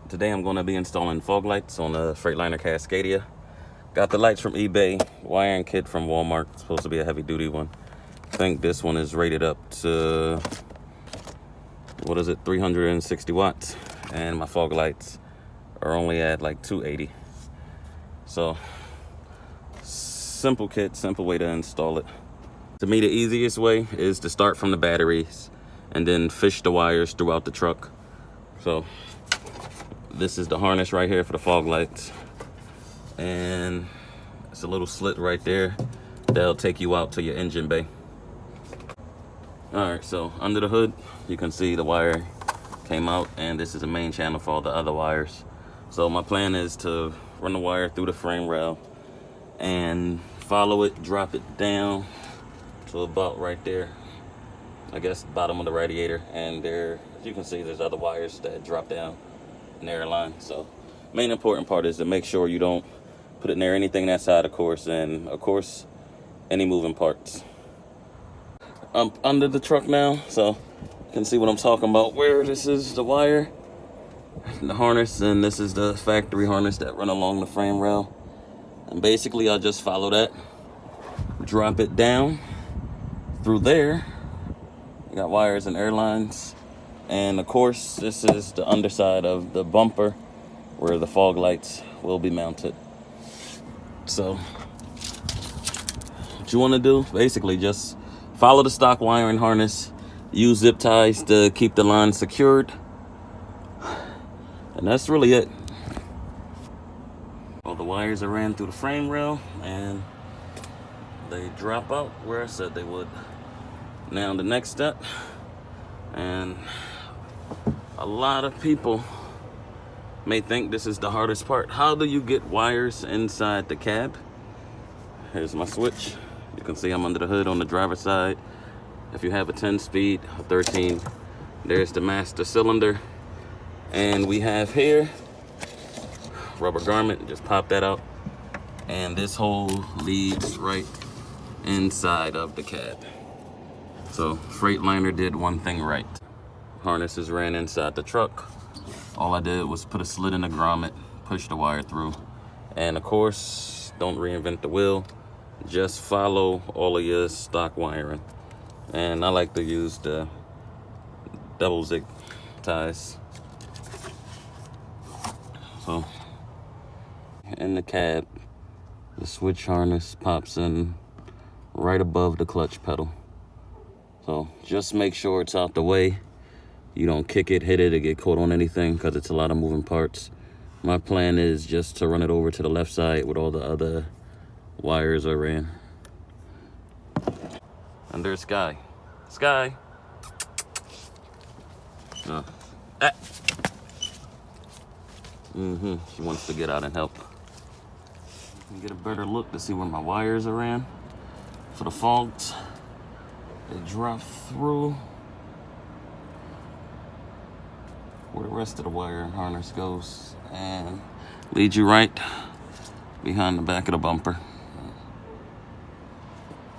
Today I'm going to be installing fog lights on the freightliner Cascadia. Got the lights from eBay, wiring kit from Walmart. It's supposed to be a heavy duty one. I think this one is rated up to, 360 watts. And my fog lights are only at like 280. So, simple kit, simple way to install it. To me, the easiest way is to start from the batteries and then fish the wires throughout the truck. So, this is the harness right here for the fog lights. And it's a little slit right there that'll take you out to your engine bay. Alright, so under the hood, you can see the wire came out, and this is the main channel for all the other wires. So my plan is to run the wire through the frame rail and follow it, drop it down to about right there. I guess bottom of the radiator, and there, as you can see, there's other wires that drop down near the line. So main important part is to make sure you don't put it near anything that's out of course, and of course any moving parts. I'm under the truck now, so you can see what I'm talking about, where this is the wire, the harness, and this is the factory harness that run along the frame rail. And basically I'll just follow that, drop it down through there. You got wires and air lines. And of course, this is the underside of the bumper where the fog lights will be mounted. So, what you want to do, basically just follow the stock wiring harness, use zip ties to keep the line secured, and that's really it. All the wires are ran through the frame rail, and they drop out where I said they would. Now the next step, and a lot of people may think this is the hardest part. How do you get wires inside the cab? Here's my switch. You can see I'm under the hood on the driver's side. If you have a 10-speed, a 13, there's the master cylinder. And we have here, rubber garment, just pop that out. And this hole leads right inside of the cab. So Freightliner did one thing right. Harnesses ran inside the truck. All I did was put a slit in the grommet, push the wire through, and of course, don't reinvent the wheel. Just follow all of your stock wiring. And I like to use the double zig ties. So, in the cab, the switch harness pops in right above the clutch pedal. So just make sure it's out the way. You don't kick it, hit it, or get caught on anything, because it's a lot of moving parts. My plan is just to run it over to the left side with all the other wires are ran. And there's Sky. Sky. She wants to get out and help. Get a better look to see where my wires are ran. For the fogs, they drop through where the rest of the wire and harness goes and lead you right behind the back of the bumper.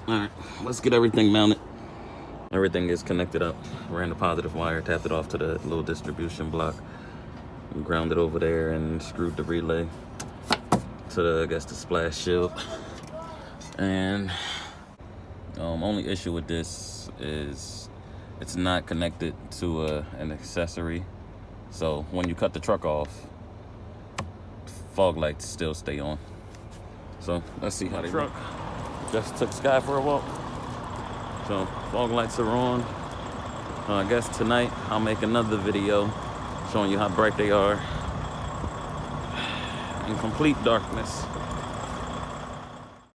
Alright, let's get everything mounted. Everything is connected up. Ran the positive wire, tapped it off to the little distribution block, and ground it over there, and screwed the relay to the, I guess, the splash shield. And only issue with this is it's not connected to an accessory. So when you cut the truck off, fog lights still stay on. So let's see how they work. Just took Sky for a walk. So fog lights are on. I guess tonight I'll make another video showing you how bright they are in complete darkness.